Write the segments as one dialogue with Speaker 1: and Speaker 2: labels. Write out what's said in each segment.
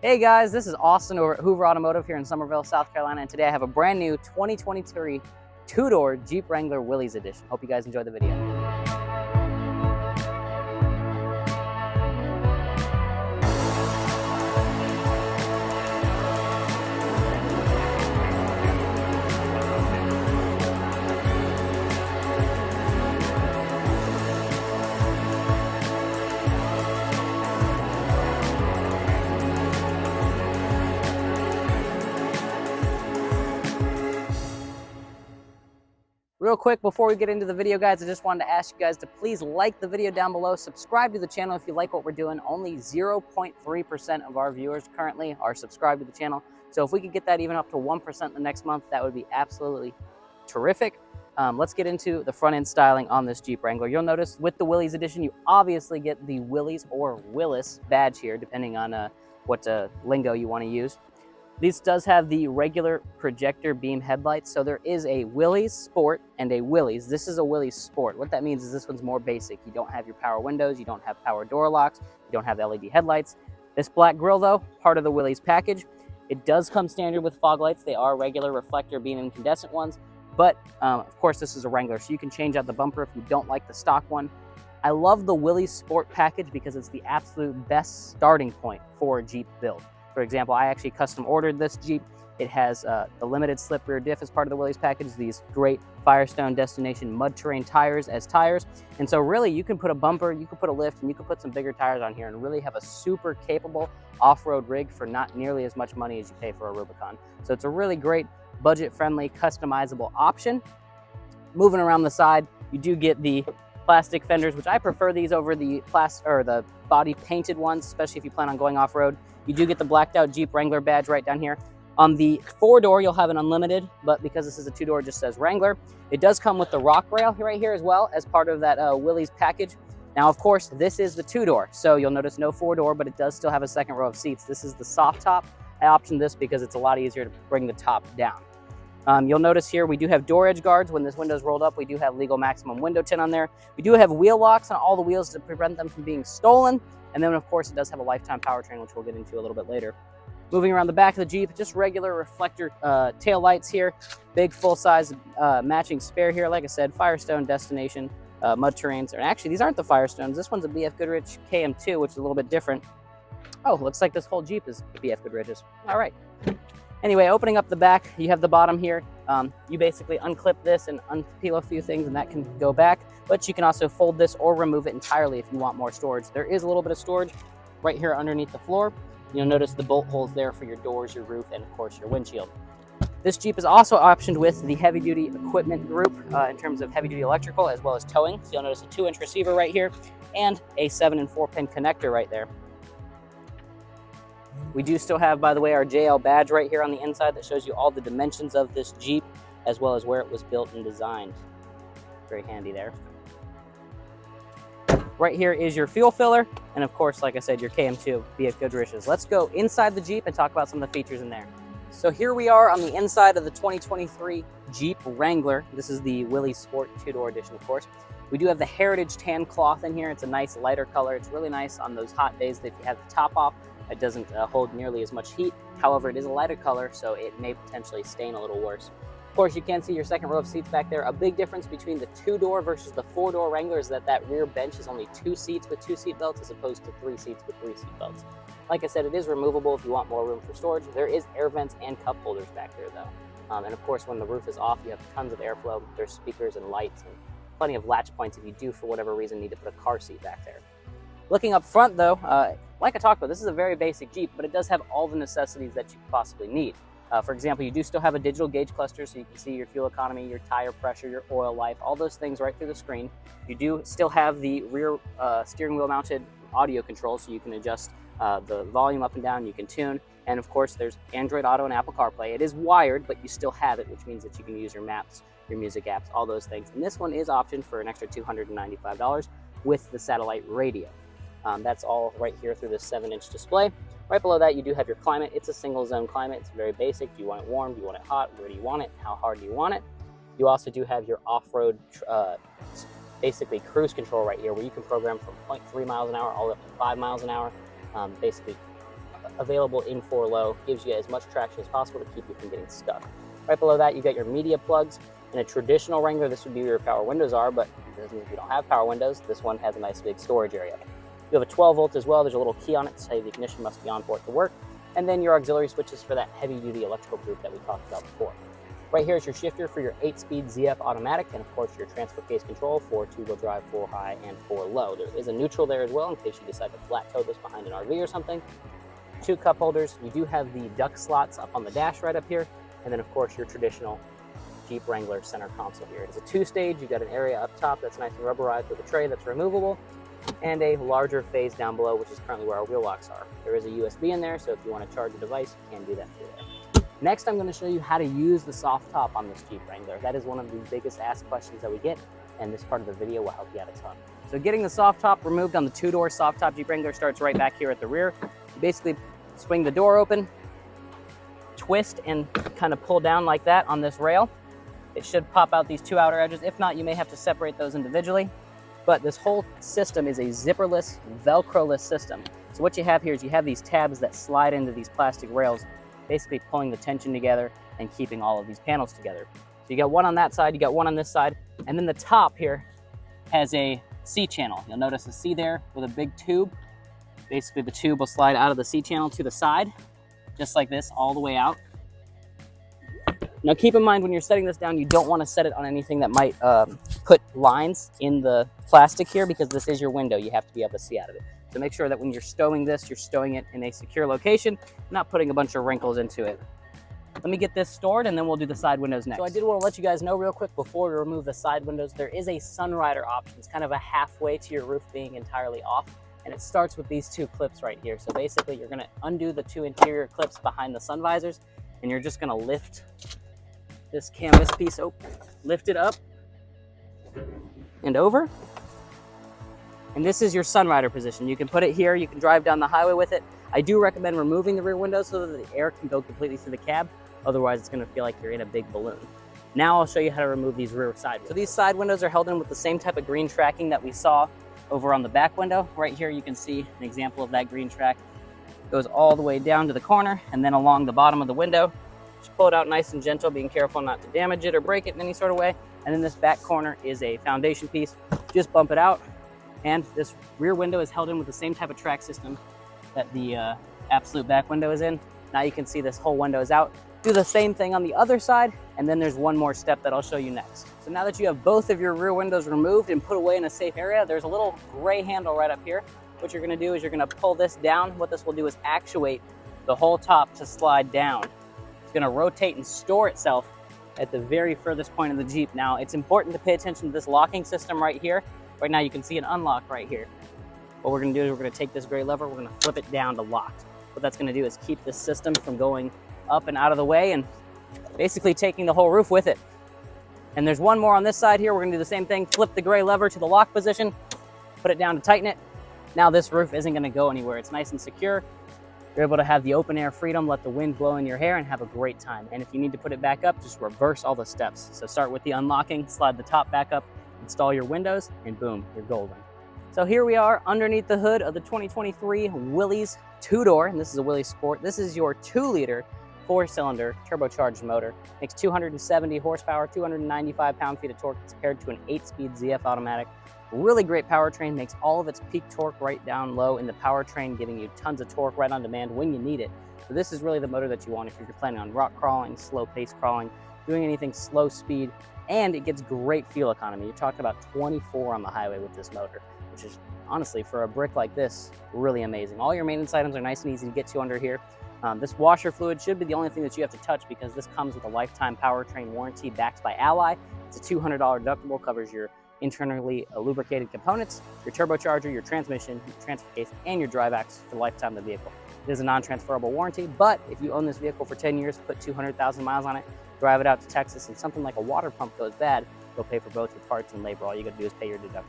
Speaker 1: Hey guys, this is Austin over at Hoover Automotive here in Summerville, South Carolina, and today I have a brand new 2023 two-door Jeep Wrangler Willys edition. Hope you guys enjoy the video. Real quick, before we get into the video, guys, I just wanted to ask you guys to please like the video down below, subscribe to the channel if you like what we're doing. Only 0.3% of our viewers currently are subscribed to the channel. So if we could get that even up to 1% the next month, that would be absolutely terrific. Let's get into the front end styling on this Jeep Wrangler. You'll notice with the Willys edition, you obviously get the Willys or Willys badge here, depending on what lingo you want to use. This does have the regular projector beam headlights, so there is a Willys Sport and a Willys. This is a Willys Sport. What that means is this one's more basic. You don't have your power windows, you don't have power door locks, you don't have LED headlights. This black grille, though, part of the Willys package. It does come standard with fog lights. They are regular reflector beam incandescent ones, but of course this is a Wrangler, so you can change out the bumper if you don't like the stock one. I love the Willys Sport package because it's the absolute best starting point for a Jeep build. For example, I actually custom ordered this Jeep. It has the limited slip rear diff as part of the Willys package, these great Firestone Destination mud terrain tires as tires. And so really you can put a bumper, you can put a lift, and you can put some bigger tires on here and really have a super capable off-road rig for not nearly as much money as you pay for a Rubicon. So it's a really great budget-friendly customizable option. Moving around the side, you do get the plastic fenders, which I prefer these over the the body painted ones, especially if you plan on going off-road. You do get the blacked out Jeep Wrangler badge right down here. On the 4-door, you'll have an unlimited, but because this is a 2-door, it just says Wrangler. It does come with the rock rail right here as well as part of that Willys package. Now, of course, this is the 2-door, so you'll notice no 4-door, but it does still have a second row of seats. This is the soft top. I optioned this because it's a lot easier to bring the top down. You'll notice here we do have door edge guards. When this window's rolled up, we do have legal maximum window tint on there. We do have wheel locks on all the wheels to prevent them from being stolen. And then, of course, it does have a lifetime powertrain, which we'll get into a little bit later. Moving around the back of the Jeep, just regular reflector tail lights here. Big full-size matching spare here. Like I said, Firestone Destination mud terrains. And actually, these aren't the Firestones. This one's a BF Goodrich KM2, which is a little bit different. Oh, looks like this whole Jeep is BF Goodrich's. All right. Anyway, opening up the back, you have the bottom here. You basically unclip this and unpeel a few things and that can go back, but you can also fold this or remove it entirely if you want more storage. There is a little bit of storage right here underneath the floor. You'll notice the bolt holes there for your doors, your roof, and of course your windshield. This Jeep is also optioned with the heavy duty equipment group in terms of heavy duty electrical as well as towing. So you'll notice a 2-inch receiver right here and a 7- and 4-pin connector right there. We do still have, by the way, our JL badge right here on the inside that shows you all the dimensions of this Jeep as well as where it was built and designed. Very handy there. Right here is your fuel filler, and of course, like I said, your KM2 BF Goodrich's. Let's go inside the Jeep and talk about some of the features in there. So here we are on the inside of the 2023 Jeep Wrangler. This is the Willys Sport 2-door edition, of course. We do have the Heritage tan cloth in here. It's a nice lighter color. It's really nice on those hot days that if you have the top off, it doesn't hold nearly as much heat. However, it is a lighter color, so it may potentially stain a little worse. Of course, you can see your second row of seats back there. A big difference between the 2-door versus the 4-door Wrangler is that rear bench is only 2 seats with 2 seat belts as opposed to 3 seats with 3 seat belts. Like I said, it is removable if you want more room for storage. There is air vents and cup holders back there, though. And of course, when the roof is off, you have tons of airflow. There's speakers and lights and plenty of latch points if you do, for whatever reason, need to put a car seat back there. Looking up front, though, like I talked about, this is a very basic Jeep, but it does have all the necessities that you possibly need. For example, you do still have a digital gauge cluster, so you can see your fuel economy, your tire pressure, your oil life, all those things right through the screen. You do still have the rear steering wheel mounted audio controls, so you can adjust the volume up and down, you can tune. And of course, there's Android Auto and Apple CarPlay. It is wired, but you still have it, which means that you can use your maps, your music apps, all those things. And this one is optioned for an extra $295 with the satellite radio. That's all right here through this 7-inch display. Right below that, you do have your climate. It's a single zone climate. It's very basic. Do you want it warm? Do you want it hot? Where do you want it? How hard do you want it? You also do have your off-road, basically cruise control right here, where you can program from 0.3 miles an hour all up to 5 miles an hour. Basically available in 4-low, gives you as much traction as possible to keep you from getting stuck. Right below that, you got your media plugs. In a traditional Wrangler, this would be where your power windows are, but if you don't have power windows, this one has a nice big storage area. You have a 12 volt as well. There's a little key on it to say the ignition must be on for it to work. And then your auxiliary switches for that heavy duty electrical group that we talked about before. Right here is your shifter for your 8-speed ZF automatic, and of course your transfer case control for 2-wheel drive, 4-high, and 4-low. There is a neutral there as well in case you decide to flat tow this behind an RV or something. 2 cup holders. You do have the duck slots up on the dash right up here, and then of course your traditional Jeep Wrangler center console here. It's a 2-stage. You've got an area up top that's nice and rubberized with a tray that's removable, and a larger phase down below, which is currently where our wheel locks are. There is a USB in there, so if you want to charge a device, you can do that through there. Next, I'm going to show you how to use the soft top on this Jeep Wrangler. That is one of the biggest asked questions that we get, and this part of the video will help you out a ton. So getting the soft top removed on the 2-door soft top Jeep Wrangler starts right back here at the rear. You basically swing the door open, twist, and kind of pull down like that on this rail. It should pop out these 2 outer edges. If not, you may have to separate those individually. But this whole system is a zipperless, Velcro-less system. So what you have here is you have these tabs that slide into these plastic rails, basically pulling the tension together and keeping all of these panels together. So you got one on that side, you got one on this side, and then the top here has a C channel. You'll notice a C there with a big tube. Basically the tube will slide out of the C channel to the side, just like this, all the way out. Now keep in mind when you're setting this down, you don't want to set it on anything that might put lines in the plastic here, because this is your window. You have to be able to see out of it. So make sure that when you're stowing this, you're stowing it in a secure location, not putting a bunch of wrinkles into it. Let me get this stored and then we'll do the side windows next. So I did want to let you guys know real quick before we remove the side windows, there is a Sunrider option. It's kind of a halfway to your roof being entirely off. And it starts with these 2 clips right here. So basically you're going to undo the 2 interior clips behind the sun visors, and you're just going to lift this canvas piece, lift it up and over. And this is your Sunrider position. You can put it here, you can drive down the highway with it. I do recommend removing the rear windows so that the air can go completely through the cab. Otherwise, it's gonna feel like you're in a big balloon. Now I'll show you how to remove these rear side windows. So these side windows are held in with the same type of green tracking that we saw over on the back window. Right here, you can see an example of that green track. It goes all the way down to the corner and then along the bottom of the window. Just pull it out nice and gentle, being careful not to damage it or break it in any sort of way. And then this back corner is a foundation piece. Just bump it out. And this rear window is held in with the same type of track system that the absolute back window is in. Now you can see this whole window is out. Do the same thing on the other side, and then there's one more step that I'll show you next. So now that you have both of your rear windows removed and put away in a safe area, there's a little gray handle right up here. What you're gonna do is you're gonna pull this down. What this will do is actuate the whole top to slide down. It's gonna rotate and store itself at the very furthest point of the Jeep. Now, it's important to pay attention to this locking system right here. Right now you can see an unlock right here. What we're gonna do is we're gonna take this gray lever, we're gonna flip it down to locked. What that's gonna do is keep this system from going up and out of the way and basically taking the whole roof with it. And there's one more on this side here. We're gonna do the same thing, flip the gray lever to the lock position, put it down to tighten it. Now this roof isn't gonna go anywhere. It's nice and secure. You're able to have the open air freedom, let the wind blow in your hair and have a great time. And if you need to put it back up, just reverse all the steps. So start with the unlocking, slide the top back up, install your windows, and boom, you're golden. So here we are underneath the hood of the 2023 Willys 2-door, and this is a Willys Sport. This is your 2-liter 4-cylinder turbocharged motor. Makes 270 horsepower, 295 pound-feet of torque. It's paired to an 8-speed ZF automatic. Really great powertrain, makes all of its peak torque right down low in the powertrain, giving you tons of torque right on demand when you need it. So this is really the motor that you want if you're planning on rock crawling, slow pace crawling, doing anything slow speed, and it gets great fuel economy. You're talking about 24 on the highway with this motor, which is honestly, for a brick like this, really amazing. All your maintenance items are nice and easy to get to under here. This washer fluid should be the only thing that you have to touch because this comes with a lifetime powertrain warranty backed by Ally. It's a $200 deductible, covers your internally lubricated components, your turbocharger, your transmission, your transfer case, and your drive axle for the lifetime of the vehicle. It is a non-transferable warranty, but if you own this vehicle for 10 years, put 200,000 miles on it, drive it out to Texas, and something like a water pump goes bad, you'll pay for both your parts and labor. All you gotta do is pay your deductible.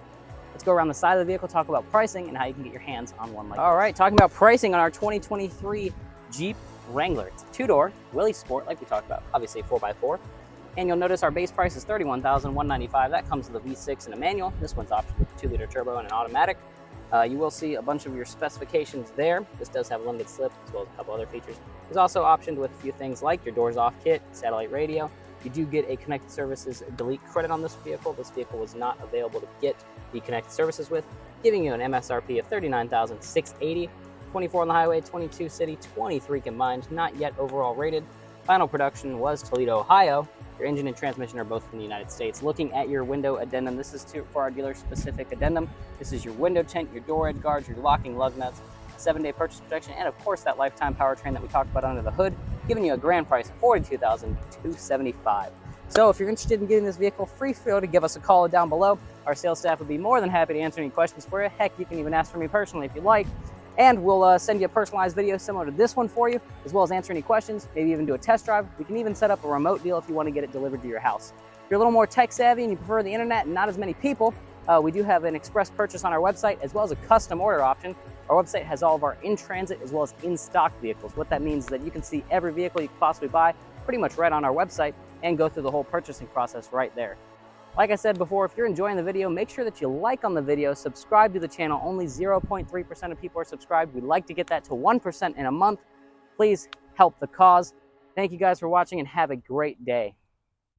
Speaker 1: Let's go around the side of the vehicle, talk about pricing and how you can get your hands on one like this. All right, talking about pricing on our 2023 Jeep Wrangler. It's a 2-door, Willys Sport, like we talked about, obviously 4x4. And you'll notice our base price is $31,195. That comes with a V6 and a manual. This one's optional with a 2-liter turbo and an automatic. You will see a bunch of your specifications there. This does have a limited slip as well as a couple other features. It's also optioned with a few things like your doors off kit, satellite radio. You do get a connected services delete credit on this vehicle. This vehicle was not available to get the connected services with, giving you an MSRP of $39,680, 24 on the highway, 22 city, 23 combined, not yet overall rated. Final production was Toledo, Ohio. Your engine and transmission are both from the United States. Looking at your window addendum, this is for our dealer-specific addendum. This is your window tint, your door edge guards, your locking lug nuts, 7-day purchase protection, and of course that lifetime powertrain that we talked about under the hood, giving you a grand price of $42,275. So if you're interested in getting this vehicle, free to give us a call down below. Our sales staff would be more than happy to answer any questions for you. Heck, you can even ask for me personally if you like. And we'll send you a personalized video similar to this one for you, as well as answer any questions, maybe even do a test drive. We can even set up a remote deal if you want to get it delivered to your house. If you're a little more tech savvy and you prefer the internet and not as many people, we do have an express purchase on our website, as well as a custom order option. Our website has all of our in-transit as well as in-stock vehicles. What that means is that you can see every vehicle you could possibly buy pretty much right on our website and go through the whole purchasing process right there. Like I said before, if you're enjoying the video, make sure that you like on the video, subscribe to the channel. Only 0.3% of people are subscribed. We'd like to get that to 1% in a month. Please help the cause. Thank you guys for watching and have a great day.